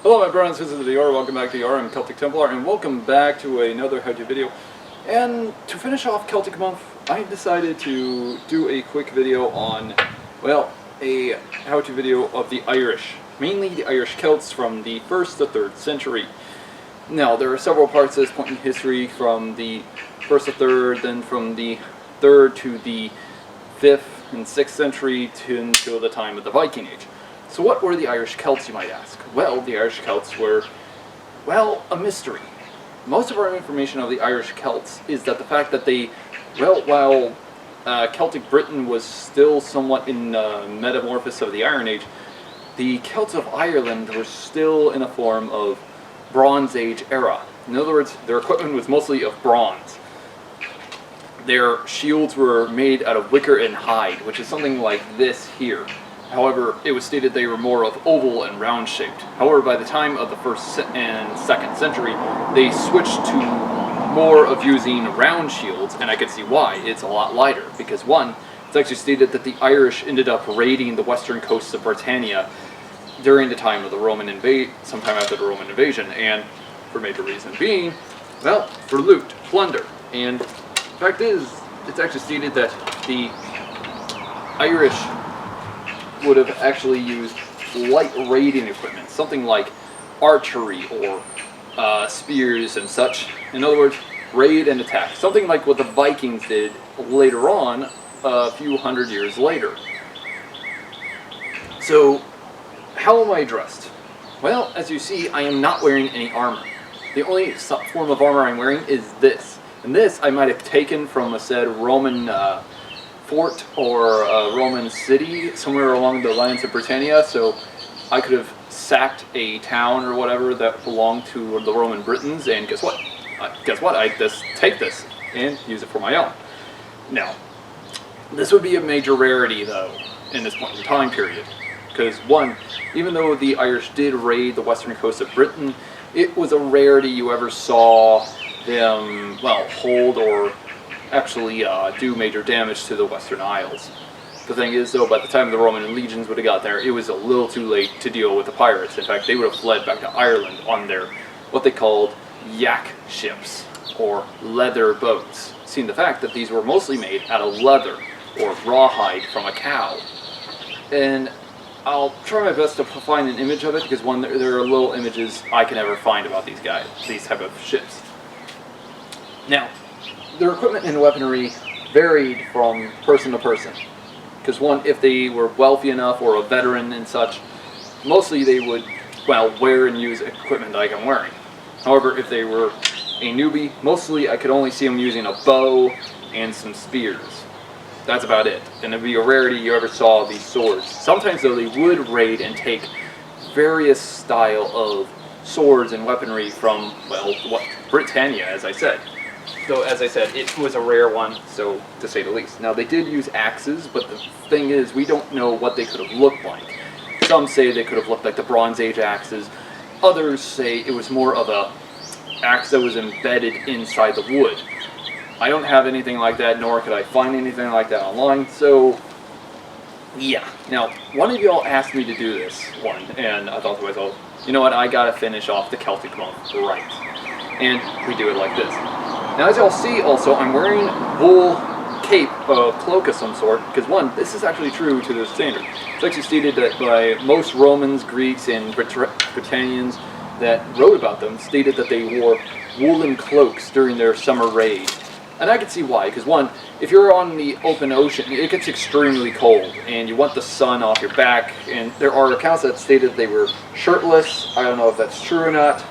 Hello my brothers, this is the Yor, welcome back to Yor, I'm Celtic Templar, and welcome back to another how-to video. And to finish off Celtic Month, I decided to do a quick video on, well, a how-to video of the Irish. Mainly the Irish Celts from the 1st to 3rd century. Now, there are several parts of this point in history, from the 1st to 3rd, then from the 3rd to the 5th and 6th century until the time of the Viking Age. So what were the Irish Celts, you might ask? Well, the Irish Celts were, well, a mystery. Most of our information of the Irish Celts is that the fact that they, well, while Celtic Britain was still somewhat in metamorphosis of the Iron Age, the Celts of Ireland were still in a form of Bronze Age era. In other words, their equipment was mostly of bronze. Their shields were made out of wicker and hide, which is something like this here. However, it was stated they were more of oval and round shaped. However, by the time of the 1st and 2nd century, they switched to more of using round shields, and I could see why. It's a lot lighter, because one, it's actually stated that the Irish ended up raiding the western coasts of Britannia during the time of the Roman sometime after the Roman invasion, and for major reason being, well, for loot, plunder. And the fact is, it's actually stated that the Irish would have actually used light raiding equipment, something like archery or spears and such. In other words, raid and attack, something like what the Vikings did later on, a few hundred years later. So, how am I dressed? Well, as you see, I am not wearing any armor. The only form of armor I'm wearing is this. And this I might have taken from a said Roman fort or a Roman city somewhere along the lines of Britannia, so I could have sacked a town or whatever that belonged to the Roman Britons, and guess what? I just take this and use it for my own. Now, this would be a major rarity though in this point in time period, because one, even though the Irish did raid the western coast of Britain, it was a rarity you ever saw them, well, hold or actually do major damage to the Western Isles. The thing is, though, by the time the Roman legions would have got there, it was a little too late to deal with the pirates. In fact, they would have fled back to Ireland on their, what they called, yak ships, or leather boats, seeing the fact that these were mostly made out of leather, or rawhide from a cow. And I'll try my best to find an image of it, because one, there are little images I can ever find about these guys, these type of ships. Now, their equipment and weaponry varied from person to person. Because one, if they were wealthy enough or a veteran and such, mostly they would, well, wear and use equipment like I'm wearing. However, if they were a newbie, mostly I could only see them using a bow and some spears. That's about it. And it'd be a rarity you ever saw these swords. Sometimes though, they would raid and take various style of swords and weaponry from, well, Britannia, as I said. So, as I said, it was a rare one, so to say the least. Now, they did use axes, but the thing is, we don't know what they could have looked like. Some say they could have looked like the Bronze Age axes. Others say it was more of a axe that was embedded inside the wood. I don't have anything like that, nor could I find anything like that online, so yeah. Now, one of y'all asked me to do this one, and I thought to myself, you know what, I gotta finish off the Celtic Month right. And we do it like this. Now, as y'all see, also, I'm wearing wool cape, cloak of some sort, because one, this is actually true to the standard. It's actually stated that by most Romans, Greeks, and Britannians that wrote about them, stated that they wore woolen cloaks during their summer raid. And I can see why, because one, if you're on the open ocean, it gets extremely cold, and you want the sun off your back, and there are accounts that stated they were shirtless. I don't know if that's true or not.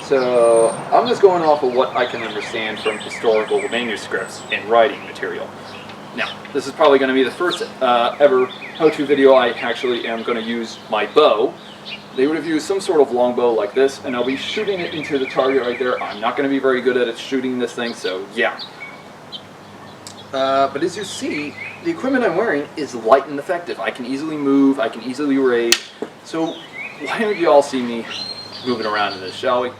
So, I'm just going off of what I can understand from historical manuscripts and writing material. Now, this is probably going to be the first ever how-to video I actually am going to use my bow. They would have used some sort of longbow like this, and I'll be shooting it into the target right there. I'm not going to be very good at shooting this thing, so yeah. But as you see, the equipment I'm wearing is light and effective. I can easily move, I can easily raid. So, why don't you all see me moving around in this, shall we?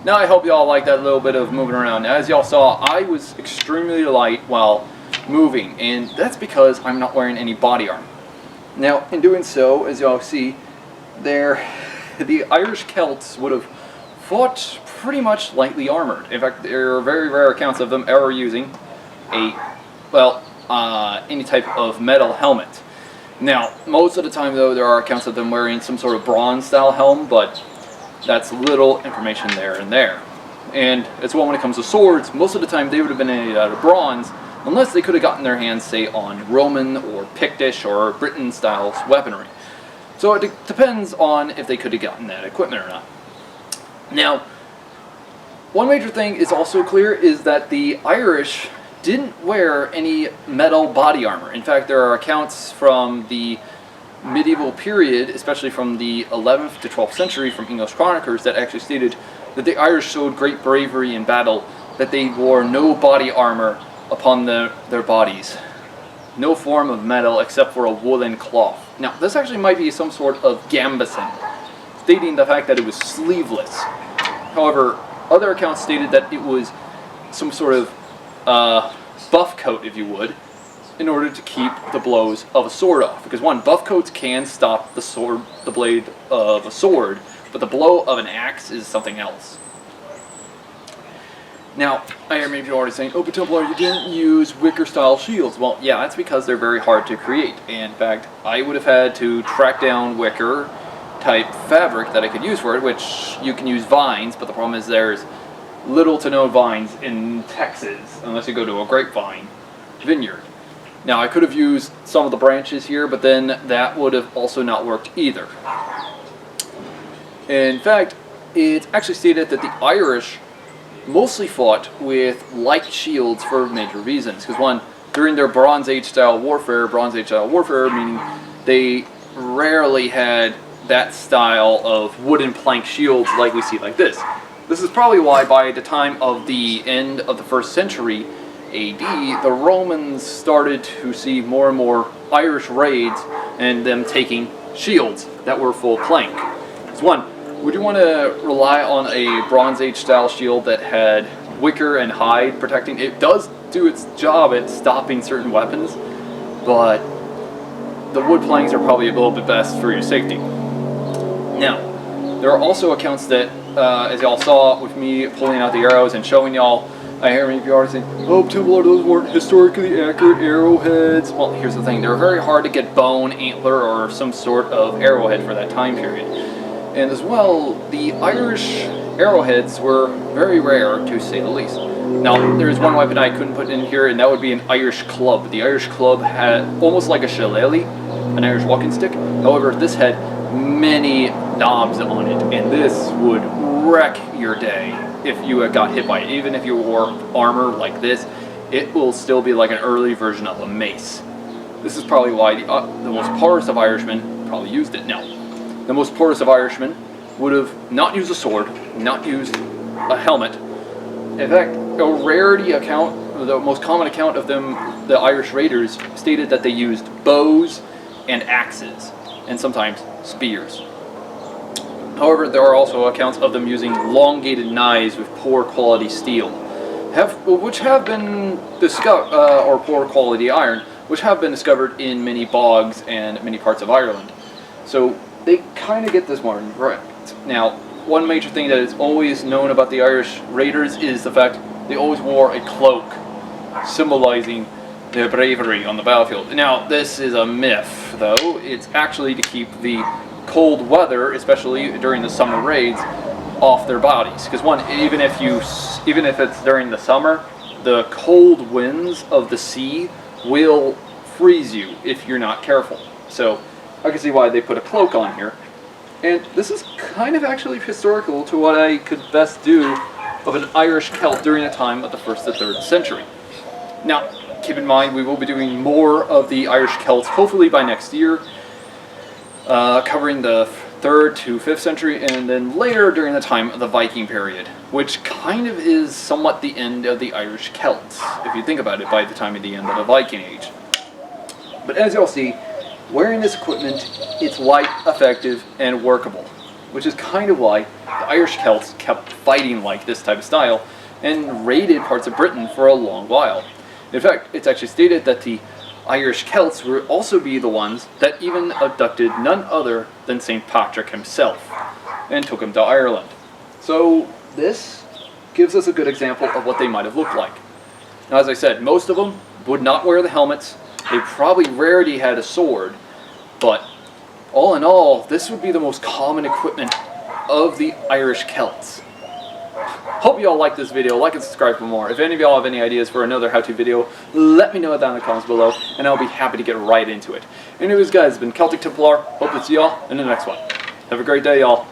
Now I hope y'all like that little bit of moving around. As y'all saw, I was extremely light while moving, and that's because I'm not wearing any body armor. Now, in doing so, as y'all see, the Irish Celts would have fought pretty much lightly armored. In fact, there are very rare accounts of them ever using any type of metal helmet. Now, most of the time, though, there are accounts of them wearing some sort of bronze-style helm, but that's little information there and there. And as well, when it comes to swords, most of the time they would have been made out of bronze, unless they could have gotten their hands, say, on Roman or Pictish or Britain-style weaponry. So it depends on if they could have gotten that equipment or not. Now, one major thing is also clear is that the Irish didn't wear any metal body armor. In fact, there are accounts from the medieval period, especially from the 11th to 12th century from English chroniclers, that actually stated that the Irish showed great bravery in battle, that they wore no body armor upon their bodies. No form of metal except for a woolen cloth. Now, this actually might be some sort of gambeson, stating the fact that it was sleeveless. However, other accounts stated that it was some sort of buff coat, if you would, in order to keep the blows of a sword off. Because one, buff coats can stop the blade of a sword, but the blow of an axe is something else. Now, I hear maybe you're already saying, oh, but Templar, you didn't use wicker-style shields. Well, yeah, that's because they're very hard to create. And in fact, I would have had to track down wicker-type fabric that I could use for it, which you can use vines, but the problem is there's little to no vines in Texas, unless you go to a grapevine vineyard. Now, I could have used some of the branches here, but then that would have also not worked either. In fact, it's actually stated that the Irish mostly fought with light shields for major reasons. Because one, during their Bronze Age style warfare meaning they rarely had that style of wooden plank shields like we see like this. This is probably why by the time of the end of the 1st century AD, the Romans started to see more and more Irish raids and them taking shields that were full plank. Because one, would you want to rely on a Bronze Age style shield that had wicker and hide protecting? It does do its job at stopping certain weapons, but the wood planks are probably a little bit best for your safety. Now, there are also accounts that, as y'all saw with me pulling out the arrows and showing y'all, I hear many of you already saying, oh, Templar, those weren't historically accurate arrowheads. Well, here's the thing, they were very hard to get bone, antler, or some sort of arrowhead for that time period. And as well, the Irish arrowheads were very rare, to say the least. Now, there's one weapon I couldn't put in here, and that would be an Irish club. The Irish club had almost like a shillelagh, an Irish walking stick. However, this had many knobs on it, and this would wreck your day if you got hit by it. Even if you wore armor like this, it will still be like an early version of a mace. This is probably why the most porous of Irishmen probably used it. Now, the most porous of Irishmen would have not used a sword, not used a helmet. In fact, a rarity account, the most common account of them, the Irish raiders, stated that they used bows and axes, and sometimes spears. However, there are also accounts of them using elongated knives with poor quality steel, which have been discovered, or poor quality iron, which have been discovered in many bogs and many parts of Ireland. So they kind of get this one right. Now, one major thing that is always known about the Irish raiders is the fact they always wore a cloak, symbolizing their bravery on the battlefield. Now, this is a myth, though. It's actually to keep the cold weather, especially during the summer raids, off their bodies. Because one, even if it's during the summer, the cold winds of the sea will freeze you if you're not careful. So I can see why they put a cloak on here. And this is kind of actually historical to what I could best do of an Irish Celt during the time of the 1st to 3rd century. Now, keep in mind, we will be doing more of the Irish Celts, hopefully by next year, covering the 3rd to 5th century, and then later during the time of the Viking period, which kind of is somewhat the end of the Irish Celts, if you think about it, by the time of the end of the Viking Age. But as you'll see, wearing this equipment, it's light, effective, and workable. which is kind of why the Irish Celts kept fighting like this type of style and raided parts of Britain for a long while. In fact, it's actually stated that the Irish Celts would also be the ones that even abducted none other than St. Patrick himself and took him to Ireland. So this gives us a good example of what they might have looked like. Now, as I said, most of them would not wear the helmets. They probably rarely had a sword, but all in all, this would be the most common equipment of the Irish Celts. Hope you all like this video. Like and subscribe for more. If any of y'all have any ideas for another how-to video, let me know down in the comments below, and I'll be happy to get right into it. Anyways, guys, it's been Celtic Templar. Hope to see y'all in the next one. Have a great day, y'all.